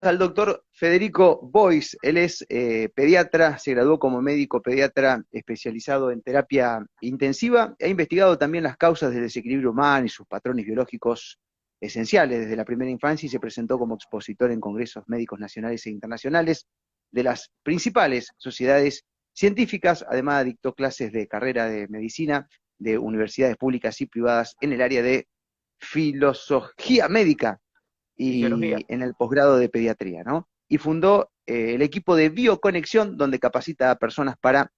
Al doctor Federico Bois. Él es pediatra, se graduó como médico pediatra especializado en terapia intensiva. Ha investigado también las causas del desequilibrio humano y sus patrones biológicos esenciales desde la primera infancia y se presentó como expositor en congresos médicos nacionales e internacionales de las principales sociedades científicas. Además, dictó clases de carrera de medicina de universidades públicas y privadas en el área de filosofía médica Fisiología. y en el posgrado de pediatría, ¿no? Y fundó el equipo de Bioconexión, donde capacita a personas para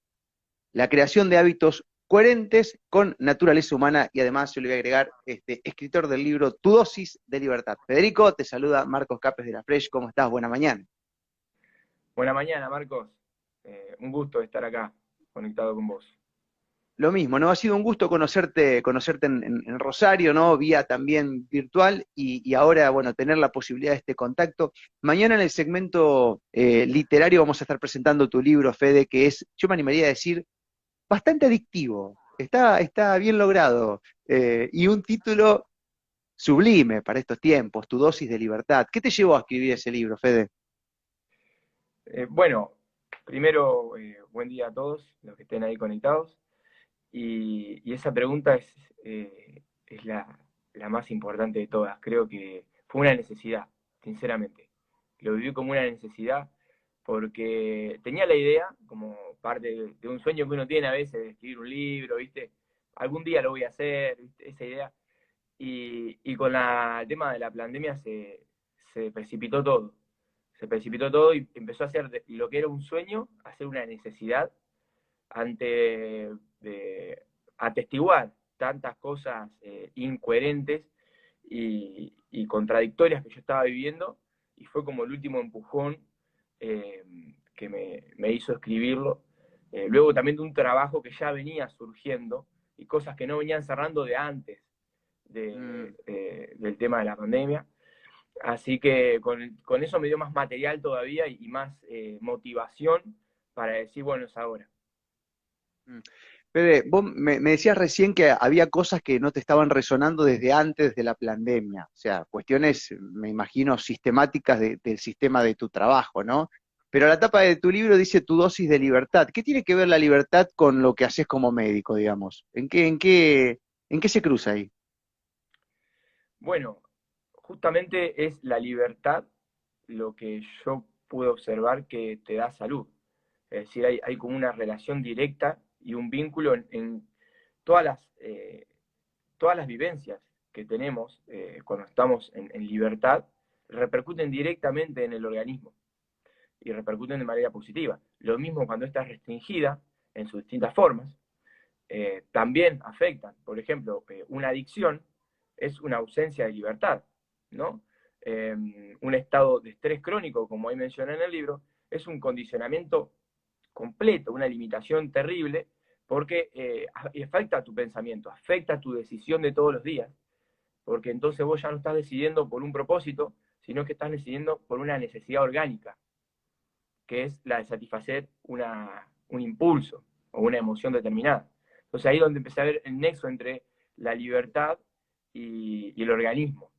la creación de hábitos coherentes con naturaleza humana y además yo le voy a agregar escritor del libro Tu dosis de libertad. Federico, te saluda Marcos Capes de la Fresh, ¿cómo estás? Buena mañana. Buena mañana, Marcos. Un gusto estar acá, conectado con vos. Lo mismo, ¿no? Ha sido un gusto conocerte en Rosario, ¿no? Vía también virtual y ahora, bueno, tener la posibilidad de este contacto. Mañana en el segmento literario vamos a estar presentando tu libro, Fede, que es, yo me animaría a decir, bastante adictivo. Está bien logrado. Y un título sublime para estos tiempos, Tu dosis de libertad. ¿Qué te llevó a escribir ese libro, Fede? Bueno, primero, buen día a todos los que estén ahí conectados. Y esa pregunta es la más importante de todas. Creo que fue una necesidad, sinceramente. Lo viví como una necesidad porque tenía la idea, como parte de un sueño que uno tiene a veces, de escribir un libro, ¿viste? Algún día lo voy a hacer, ¿viste? Esa idea. Y con el tema de la pandemia se precipitó todo. Se precipitó todo y empezó a ser lo que era un sueño, a ser una necesidad ante atestiguar tantas cosas incoherentes y contradictorias que yo estaba viviendo. Y fue como el último empujón eh, que me hizo escribirlo. Luego también de un trabajo que ya venía surgiendo y cosas que no venían cerrando de antes Mm. del tema de la pandemia. Así que con eso me dio más material todavía y más motivación para decir, bueno, es ahora. Mm. Fede, vos me decías recién que había cosas que no te estaban resonando desde antes de la pandemia, o sea, cuestiones, me imagino, sistemáticas del sistema de tu trabajo, ¿no? Pero la tapa de tu libro dice tu dosis de libertad. ¿Qué tiene que ver la libertad con lo que haces como médico, digamos? ¿En qué se cruza ahí? Bueno, justamente es la libertad lo que yo pude observar que te da salud. Es decir, hay como una relación directa y un vínculo en todas todas las vivencias que tenemos cuando estamos en libertad, repercuten directamente en el organismo y repercuten de manera positiva. Lo mismo cuando está restringida en sus distintas formas, también afectan. Por ejemplo, una adicción es una ausencia de libertad, ¿no? Un estado de estrés crónico, como ahí mencioné en el libro, es un condicionamiento completo, una limitación terrible, porque afecta a tu pensamiento, afecta a tu decisión de todos los días, porque entonces vos ya no estás decidiendo por un propósito, sino que estás decidiendo por una necesidad orgánica, que es la de satisfacer un impulso o una emoción determinada. Entonces ahí es donde empecé a ver el nexo entre la libertad y el organismo.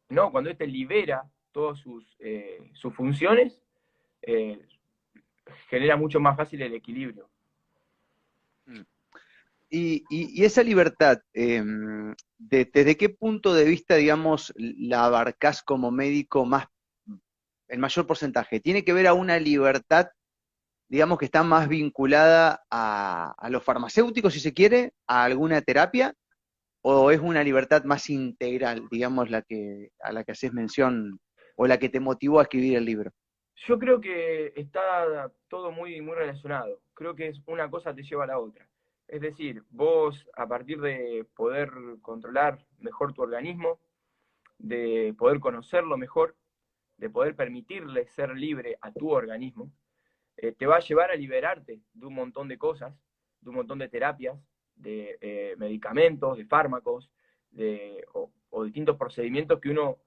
¿No? Cuando éste libera todas sus funciones, eh, genera mucho más fácil el equilibrio. Mm. Y esa libertad, ¿desde qué punto de vista, digamos, la abarcás como médico más, el mayor porcentaje? ¿Tiene que ver a una libertad, digamos, que está más vinculada a los farmacéuticos, si se quiere, a alguna terapia? ¿O es una libertad más integral, digamos, a la que haces mención o la que te motivó a escribir el libro? Yo creo que está todo muy relacionado. Creo que es una cosa te lleva a la otra. Es decir, vos a partir de poder controlar mejor tu organismo, de poder conocerlo mejor, de poder permitirle ser libre a tu organismo, te va a llevar a liberarte de un montón de cosas, de un montón de terapias, de medicamentos, de fármacos, o distintos procedimientos que uno,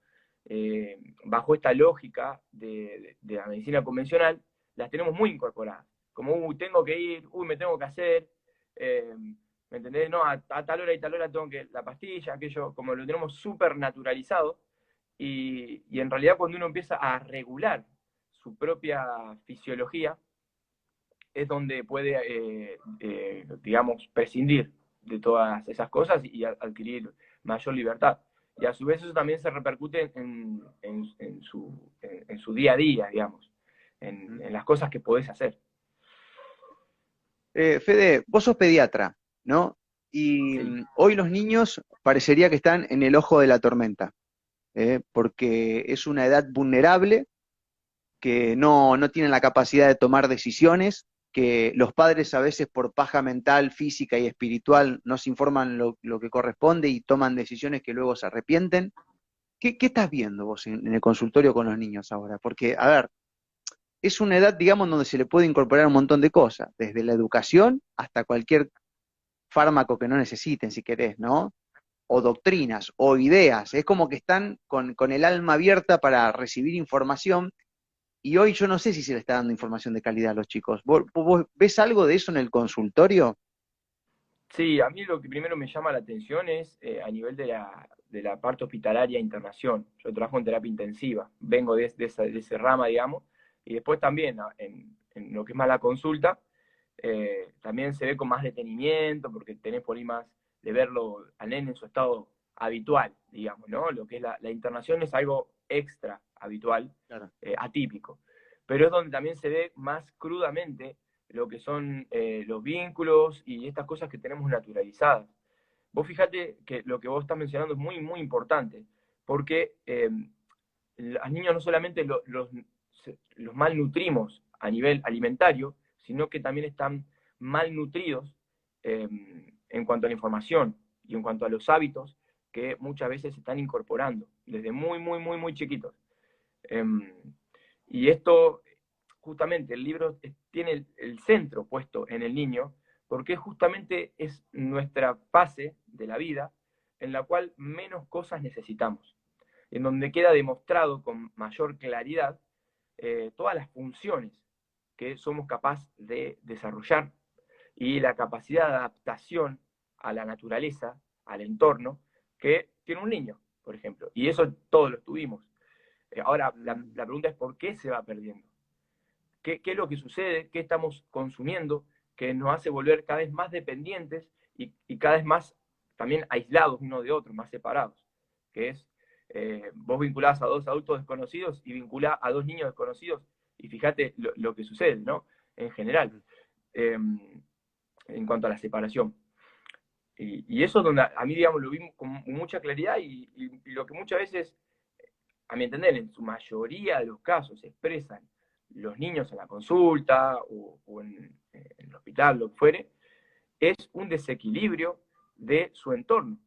bajo esta lógica de la medicina convencional, las tenemos muy incorporadas. Como, tengo que ir, me tengo que hacer, eh, ¿me entendés? No, a tal hora y tal hora tengo que la pastilla, aquello, como lo tenemos súper naturalizado, y en realidad cuando uno empieza a regular su propia fisiología, es donde puede, digamos, prescindir de todas esas cosas y adquirir mayor libertad. Y a su vez eso también se repercute en su día a día, digamos, en las cosas que podés hacer. Fede, vos sos pediatra, ¿no? Y Sí. hoy los niños parecería que están en el ojo de la tormenta, porque es una edad vulnerable, que no tienen la capacidad de tomar decisiones, que los padres a veces por paja mental, física y espiritual no se informan lo que corresponde y toman decisiones que luego se arrepienten. ¿Qué estás viendo vos en el consultorio con los niños ahora? Porque, a ver, es una edad, digamos, donde se le puede incorporar un montón de cosas, desde la educación hasta cualquier fármaco que no necesiten, si querés, ¿no? O doctrinas, o ideas. Es como que están con el alma abierta para recibir información, y hoy yo no sé si se le está dando información de calidad a los chicos. ¿Vos ves algo de eso en el consultorio? Sí, a mí lo que primero me llama la atención es a nivel de la parte hospitalaria e internación. Yo trabajo en terapia intensiva, vengo de ese rama, digamos, y después también en lo que es más la consulta, también se ve con más detenimiento, porque tenés por ahí más de verlo al nene en su estado habitual, digamos, ¿no? Lo que es la internación es algo extra habitual, Claro. atípico, pero es donde también se ve más crudamente lo que son los vínculos y estas cosas que tenemos naturalizadas. Vos fíjate que lo que vos estás mencionando es muy, muy importante, porque los niños no solamente los malnutrimos a nivel alimentario, sino que también están malnutridos en cuanto a la información y en cuanto a los hábitos que muchas veces se están incorporando desde muy, muy, muy, muy chiquitos. Y esto, justamente, el libro tiene el centro puesto en el niño, porque justamente es nuestra fase de la vida en la cual menos cosas necesitamos, en donde queda demostrado con mayor claridad todas las funciones que somos capaces de desarrollar y la capacidad de adaptación a la naturaleza, al entorno, que tiene un niño, por ejemplo. Y eso todos lo tuvimos. Ahora, la pregunta es por qué se va perdiendo. ¿Qué es lo que sucede? ¿Qué estamos consumiendo? Que nos hace volver cada vez más dependientes y cada vez más también aislados uno de otro, más separados. Que es, vos vinculás a dos adultos desconocidos y vinculás a dos niños desconocidos y fíjate lo que sucede, ¿no? En general, eh, en cuanto a la separación. Y eso es donde a mí, digamos, lo vi con mucha claridad y lo que muchas veces, a mi entender, en su mayoría de los casos se expresan los niños en la consulta o en el hospital, lo que fuere, es un desequilibrio de su entorno.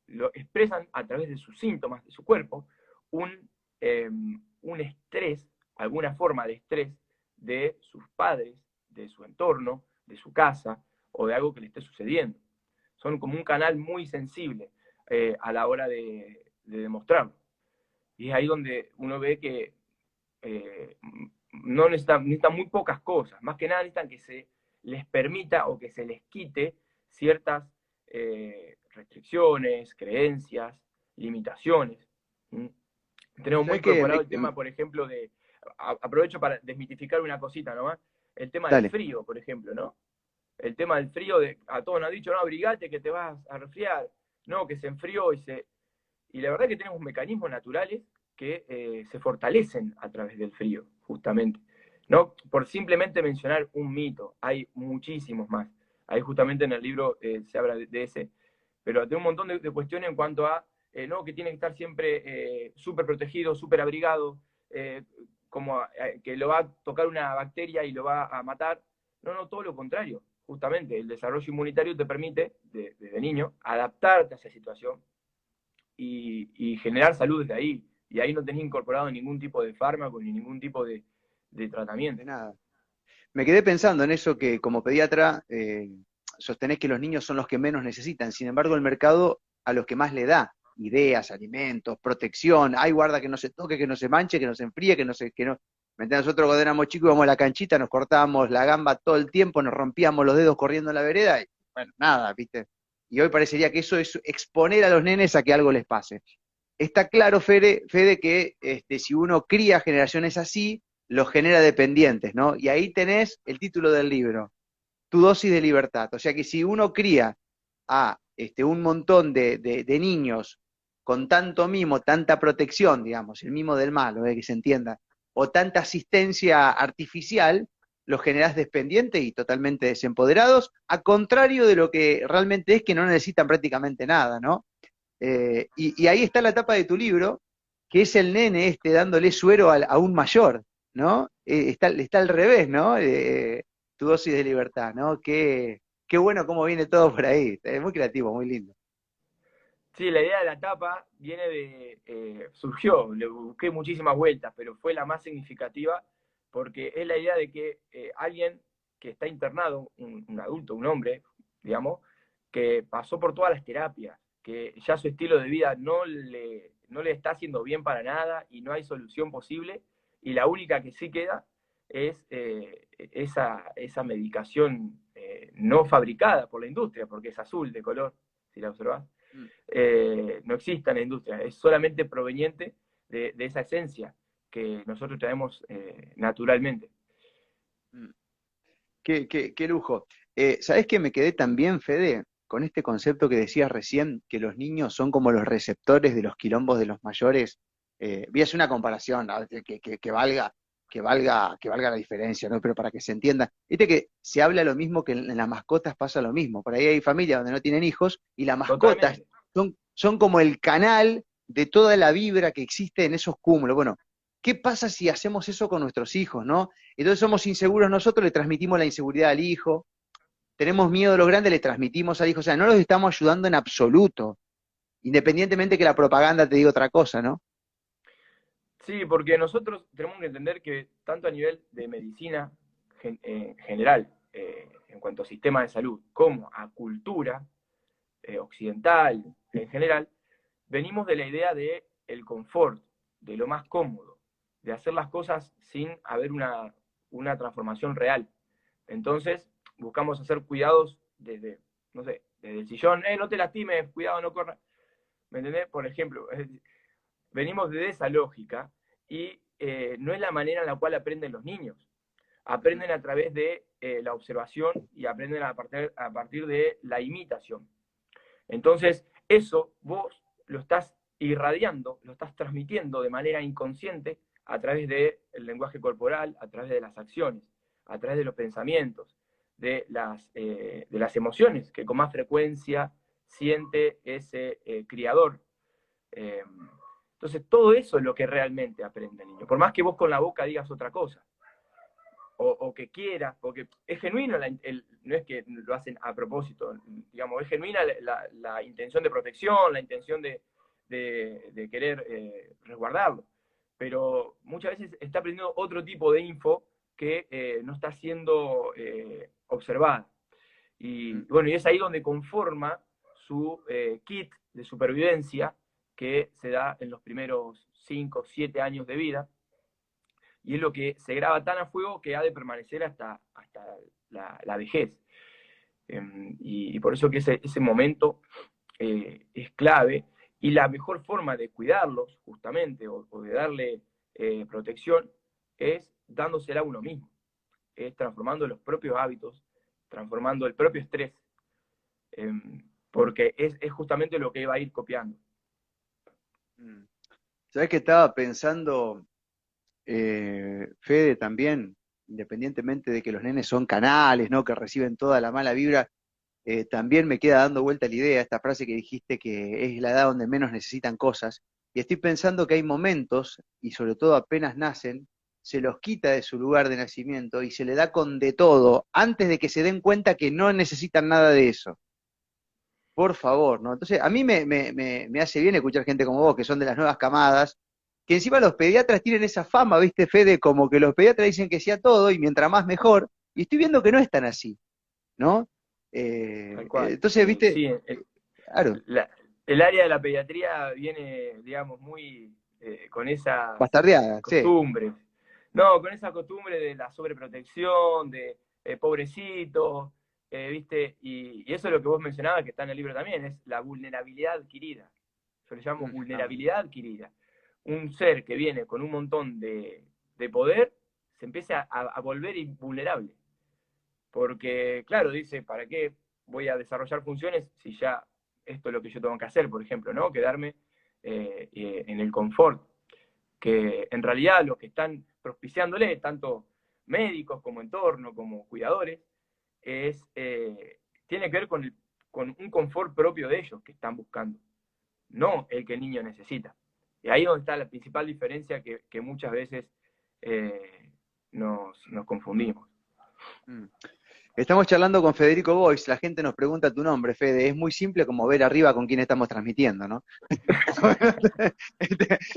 Lo expresan a través de sus síntomas, de su cuerpo, un estrés, alguna forma de estrés de sus padres, de su entorno, de su casa o de algo que le esté sucediendo. Son como un canal muy sensible a la hora de demostrarlo. Y es ahí donde uno ve que no necesitan muy pocas cosas, más que nada necesitan que se les permita o que se les quite ciertas restricciones, creencias, limitaciones. ¿Mm? Tenemos muy ¿Sabés qué? incorporado el tema, por ejemplo, aprovecho para desmitificar una cosita nomás, el tema del Dale. frío, por ejemplo, ¿no? El tema del frío, a todos nos han dicho, no, abrigate que te vas a resfriar, no, que se enfrió y la verdad que tenemos mecanismos naturales que se fortalecen a través del frío, justamente. No por simplemente mencionar un mito, hay muchísimos más. Ahí justamente en el libro se habla de ese. Pero tiene un montón de cuestiones en cuanto a, no, que tiene que estar siempre súper protegido, súper abrigado, como que lo va a tocar una bacteria y lo va a matar. No, no, todo lo contrario. Justamente el desarrollo inmunitario te permite, desde niño, adaptarte a esa situación y generar salud desde ahí. Y ahí no tenés incorporado ningún tipo de fármaco ni ningún tipo de De tratamiento. nada. Me quedé pensando en eso, que como pediatra sostenés que los niños son los que menos necesitan. Sin embargo, el mercado a los que más le da ideas, alimentos, protección. Ay, guarda que no se toque, que no se manche, que no se enfríe, que no se, que no. ¿Me entiendes? Nosotros cuando éramos chicos íbamos a la canchita, nos cortábamos la gamba todo el tiempo, nos rompíamos los dedos corriendo en la vereda y bueno, nada, ¿viste? Y hoy parecería que eso es exponer a los nenes a que algo les pase. está claro, Fede, que si uno cría generaciones así, los genera dependientes, ¿no? Y ahí tenés el título del libro, Tu dosis de libertad. O sea que si uno cría a un montón de niños con tanto mimo, tanta protección, digamos, el mimo del malo, que se entienda, o tanta asistencia artificial, los generás dependientes y totalmente desempoderados, a contrario de lo que realmente es que no necesitan prácticamente nada, ¿no? Y ahí está la tapa de tu libro, que es el nene dándole suero a un mayor, ¿no? Está al revés, ¿no? Tu dosis de libertad, ¿no? Qué bueno cómo viene todo por ahí. Es muy creativo, muy lindo. Sí, la idea de la tapa viene surgió, le busqué muchísimas vueltas, pero fue la más significativa porque es la idea de que alguien que está internado, un adulto, un hombre, digamos, que pasó por todas las terapias, que ya su estilo de vida no le está haciendo bien para nada y no hay solución posible, y la única que sí queda es esa medicación no fabricada por la industria, porque es azul de color, si la observás. Mm, No existe en la industria, es solamente proveniente de esa esencia que nosotros traemos naturalmente. mm. Qué lujo. ¿Sabés que me quedé también, Fede, con este concepto que decías recién, que los niños son como los receptores de los quilombos de los mayores? Voy a hacer una comparación, ¿no? Que valga la diferencia, ¿no? Pero para que se entienda. Viste que se habla lo mismo que en las mascotas pasa lo mismo. Por ahí hay familias donde no tienen hijos y las mascotas Totalmente. son como el canal de toda la vibra que existe en esos cúmulos. Bueno, ¿qué pasa si hacemos eso con nuestros hijos, no? Entonces somos inseguros nosotros, le transmitimos la inseguridad al hijo, tenemos miedo a lo grande, le transmitimos al hijo, o sea, no los estamos ayudando en absoluto, independientemente que la propaganda te diga otra cosa, ¿no? Sí, porque nosotros tenemos que entender que tanto a nivel de medicina en general, en cuanto a sistema de salud, como a cultura occidental en general, venimos de la idea de el confort, de lo más cómodo, de hacer las cosas sin haber una transformación real. Entonces, buscamos hacer cuidados desde, no sé, desde el sillón, no te lastimes, cuidado, no corras. ¿Me entendés? Por ejemplo, venimos de esa lógica y no es la manera en la cual aprenden los niños. Mm, Aprenden a través de la observación y aprenden a partir de la imitación. Entonces, eso vos lo estás irradiando, lo estás transmitiendo de manera inconsciente a través del lenguaje corporal, a través de las acciones, a través de los pensamientos, de las emociones que con más frecuencia siente ese criador. Eh, entonces, todo eso es lo que realmente aprende el niño. Por más que vos con la boca digas otra cosa, o que quiera, porque es genuino, no es que lo hacen a propósito, digamos, es genuina la intención de protección, la intención de querer resguardarlo, pero muchas veces está aprendiendo otro tipo de info que no está siendo observada. Y mm, bueno, y es ahí donde conforma su kit de supervivencia que se da en los primeros 5 7 años de vida, y es lo que se graba tan a fuego que ha de permanecer hasta la vejez. Y por eso que ese momento es clave, y la mejor forma de cuidarlos, justamente, o de darle protección, es dándosela a uno mismo, es transformando los propios hábitos, transformando el propio estrés, porque es justamente lo que va a ir copiando. mm. ¿Sabés que estaba pensando, Fede, también, independientemente de que los nenes son canales, ¿no? Que reciben toda la mala vibra, también me queda dando vuelta la idea, esta frase que dijiste que es la edad donde menos necesitan cosas, y estoy pensando que hay momentos, y sobre todo apenas nacen, se los quita de su lugar de nacimiento y se le da con de todo, antes de que se den cuenta que no necesitan nada de eso. Por favor, ¿no? Entonces, a mí me hace bien escuchar gente como vos, que son de las nuevas camadas, que encima los pediatras tienen esa fama, ¿viste, Fede? Como que los pediatras dicen que sí a todo y mientras más mejor, y estoy viendo que no es tan así, ¿no? Tal cual. Entonces, viste, Sí, claro, el área de la pediatría viene, digamos, muy con esas bastardeada, sí. costumbres. No, con esa costumbre de la sobreprotección, de pobrecito, ¿viste? Y eso es lo que vos mencionabas, que está en el libro también, es la vulnerabilidad adquirida. yo le llamo Ah, vulnerabilidad adquirida. Un ser que viene con un montón de poder se empieza a volver invulnerable. Porque, claro, dice, ¿para qué voy a desarrollar funciones si ya esto es lo que yo tengo que hacer, por ejemplo, ¿no? Quedarme en el confort. Que en realidad los que están propiciándole, tanto médicos como entorno, como cuidadores, tiene que ver con un confort propio de ellos que están buscando, no el que el niño necesita. Y ahí es donde está la principal diferencia que muchas veces nos confundimos. mm. Estamos charlando con Federico Bois, la gente nos pregunta tu nombre, Fede, es muy simple como ver arriba con quién estamos transmitiendo, ¿no?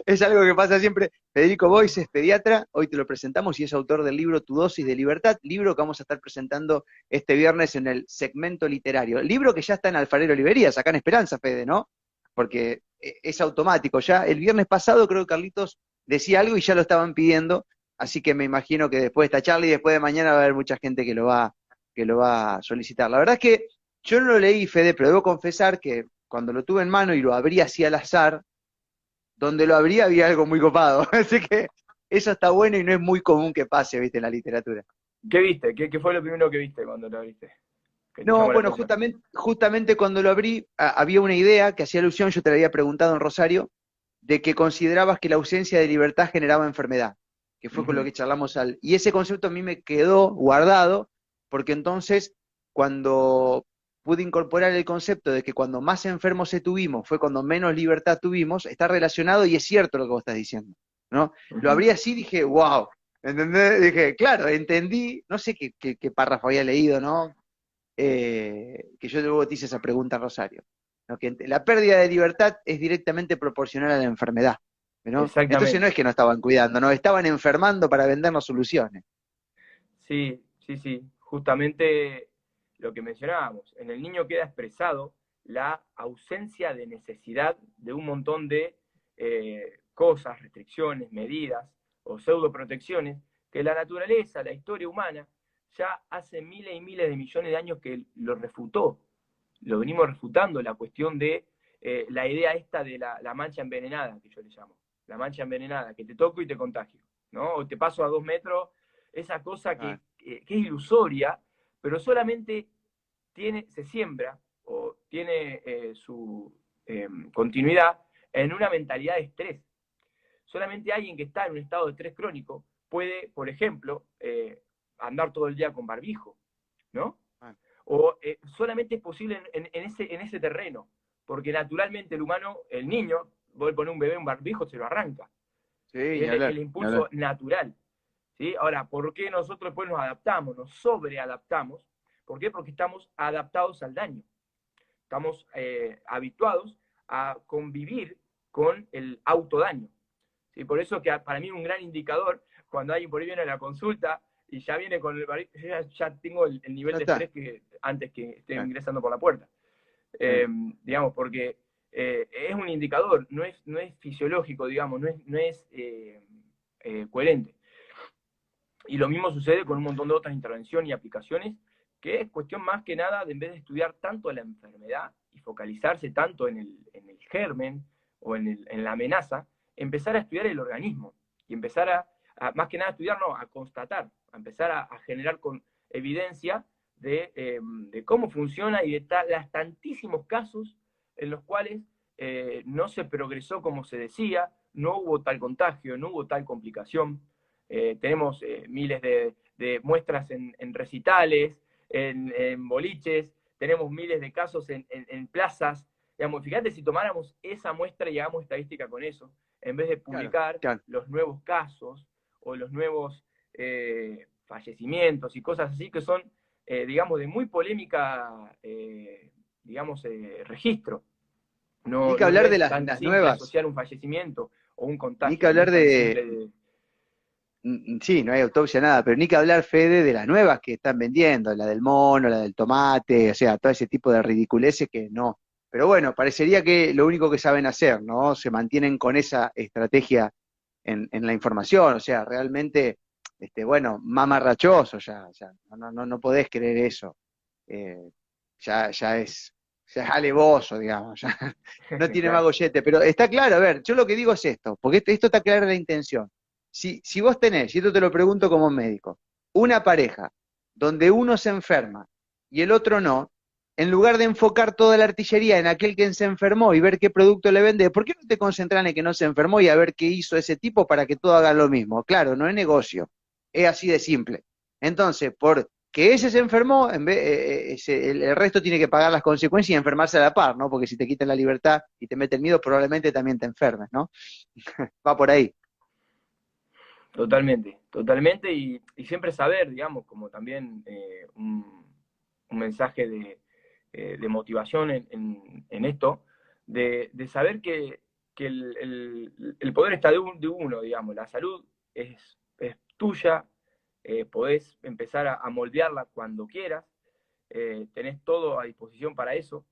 Es algo que pasa siempre. Federico Bois es pediatra, hoy te lo presentamos y es autor del libro Tu dosis de libertad, libro que vamos a estar presentando este viernes en el segmento literario. Libro que ya está en Alfarero Librerías, acá en Esperanza, Fede, ¿no? Porque es automático. Ya el viernes pasado creo que Carlitos decía algo y ya lo estaban pidiendo, así que me imagino que después de esta charla y después de mañana va a haber mucha gente que lo va a solicitar. La verdad es que yo no lo leí, Fede, pero debo confesar que cuando lo tuve en mano y lo abrí así al azar, donde lo abrí había algo muy copado. Así que eso está bueno y no es muy común que pase, viste, en la literatura. ¿Qué viste? ¿Qué fue lo primero que viste cuando lo viste? ¿Que te No, llamó la bueno, atención? justamente cuando lo abrí, había una idea que hacía alusión, yo te la había preguntado en Rosario, de que considerabas que la ausencia de libertad generaba enfermedad, que fue con lo Ujú. que charlamos al... Y ese concepto a mí me quedó guardado, porque entonces cuando pude incorporar el concepto de que cuando más enfermos se tuvimos fue cuando menos libertad tuvimos, está relacionado y es cierto lo que vos estás diciendo, ¿no? Lo Ujú. abrí así y dije, wow, ¿entendés? Dije, claro, entendí, no sé qué párrafo había leído, ¿no? Que yo luego te hice esa pregunta, Rosario. ¿No? Que la pérdida de libertad es directamente proporcional a la enfermedad, ¿no? Entonces no Exactamente. es que no estaban cuidando, no, estaban enfermando para vendernos soluciones. Sí, sí, sí. Justamente lo que mencionábamos. En el niño queda expresado la ausencia de necesidad de un montón de cosas, restricciones, medidas o pseudoprotecciones que la naturaleza, la historia humana, ya hace miles y miles de millones de años que lo refutó. Lo venimos refutando, la cuestión de la idea esta de la mancha envenenada, que yo le llamo. La mancha envenenada, que te toco y te contagio, ¿no? O te paso a 2 metros, esa cosa Ah, que es ilusoria, pero solamente se siembra o tiene su continuidad en una mentalidad de estrés. Solamente alguien que está en un estado de estrés crónico puede, por ejemplo, andar todo el día con barbijo, ¿no? ah. O solamente es posible en ese terreno, porque naturalmente el humano, el niño, voy a poner un bebé un barbijo, se lo arranca. Sí, Es ni el hablar, ni hablar. impulso natural. ¿Sí? Ahora, ¿por qué nosotros después nos adaptamos, nos sobreadaptamos? ¿Por qué? Porque estamos adaptados al daño. Estamos habituados a convivir con el autodaño. ¿Sí? Por eso que para mí un gran indicador, cuando alguien por ahí viene a la consulta y ya viene con el barbijo, ya tengo el nivel Ya de está. estrés que antes que esté Ah, ingresando por la puerta. ah. Digamos, porque es un indicador, no es fisiológico, digamos, no es coherente. Y lo mismo sucede con un montón de otras intervenciones y aplicaciones, que es cuestión más que nada de en vez de estudiar tanto la enfermedad y focalizarse tanto en el germen o en la amenaza, empezar a estudiar el organismo y empezar más que nada estudiar, no, a constatar, a empezar a generar con evidencia de cómo funciona y de los tantísimos casos en los cuales no se progresó como se decía, no hubo tal contagio, no hubo tal complicación. Tenemos miles de muestras en recitales, en boliches, tenemos miles de casos en plazas. Digamos, fíjate si tomáramos esa muestra y hagamos estadística con eso, en vez de Claro, publicar claro. los nuevos casos o los nuevos fallecimientos y cosas así que son, digamos, de muy polémica, digamos, registro. Ni No, que no, no hablar de es tan las simple nuevas, asociar un fallecimiento o un ni que contagio, no hablar es tan de, simple de... sí, no hay autopsia, nada, pero ni que hablar, Fede, de las nuevas que están vendiendo, la del mono, la del tomate, o sea, todo ese tipo de ridiculeces que no. Pero bueno, parecería que lo único que saben hacer, ¿no? Se mantienen con esa estrategia en la información, o sea, realmente, bueno, mamarrachoso ya, o sea, no podés creer eso. Eh, ya es. sea, es alevoso, digamos, ya no tiene más Claro, gollete, pero está claro, a ver, yo lo que digo es esto, porque esto está clara la intención. Si vos tenés, y esto te lo pregunto como médico, una pareja donde uno se enferma y el otro no, en lugar de enfocar toda la artillería en aquel que se enfermó y ver qué producto le vende, ¿por qué no te concentras en el que no se enfermó y a ver qué hizo ese tipo para que todo haga lo mismo? Claro, no es negocio, es así de simple. Entonces, por que ese se enfermó, el resto tiene que pagar las consecuencias y enfermarse a la par, ¿no? Porque si te quitan la libertad y te meten miedo, probablemente también te enfermes, ¿no? Va por ahí. totalmente, totalmente, y siempre saber, digamos, como también un mensaje de motivación en esto, de saber que el poder está de uno, digamos, la salud es tuya, podés empezar a moldearla cuando quieras, tenés todo a disposición para eso,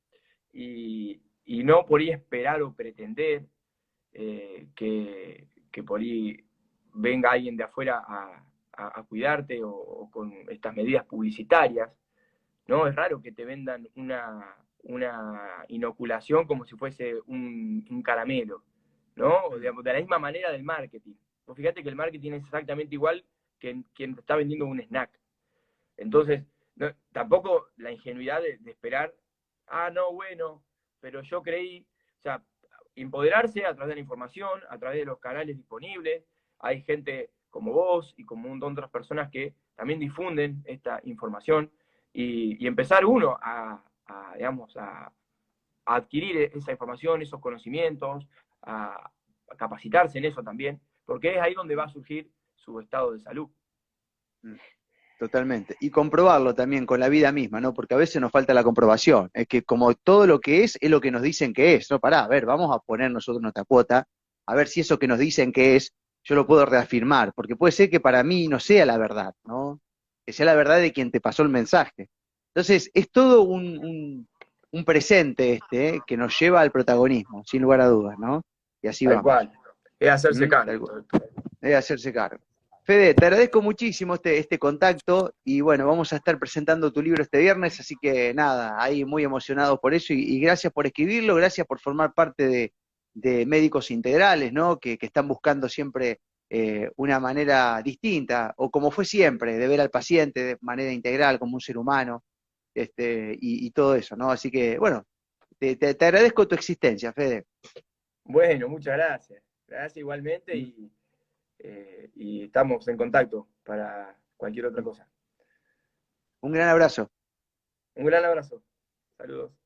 y no por ahí esperar o pretender que por ahí venga alguien de afuera a cuidarte o con estas medidas publicitarias, ¿no? Es raro que te vendan una inoculación como si fuese un caramelo, ¿no? De la misma manera del marketing. Pues fíjate que el marketing es exactamente igual que quien te está vendiendo un snack. Entonces, no, tampoco la ingenuidad de esperar, no, bueno, pero yo creí, o sea, empoderarse a través de la información, a través de los canales disponibles. Hay gente como vos y como un montón de otras personas que también difunden esta información y empezar uno digamos, a adquirir esa información, esos conocimientos, a capacitarse en eso también, porque es ahí donde va a surgir su estado de salud. Totalmente. Y comprobarlo también con la vida misma, ¿no? Porque a veces nos falta la comprobación. Es que como todo lo que es lo que nos dicen que es. No, pará, a ver, vamos a poner nosotros nuestra cuota, a ver si eso que nos dicen que es, yo lo puedo reafirmar. Porque puede ser que para mí no sea la verdad, ¿no? Que sea la verdad de quien te pasó el mensaje. Entonces, es todo un presente que nos lleva al protagonismo, sin lugar a dudas, ¿no? Y así Tal vamos. cual. Es hacerse ¿Mm? cargo de todo esto. Debe hacerse cargo. Fede, te agradezco muchísimo este contacto y bueno, vamos a estar presentando tu libro este viernes, así que nada, ahí muy emocionados por eso y gracias por escribirlo, gracias por formar parte de Médicos Integrales, ¿no? Que están buscando siempre una manera distinta, o como fue siempre, de ver al paciente de manera integral, como un ser humano, y todo eso, ¿no? Así que bueno, te agradezco tu existencia, Fede. Bueno, muchas gracias. Gracias igualmente y estamos en contacto para cualquier otra cosa. Un gran abrazo. Un gran abrazo. Saludos.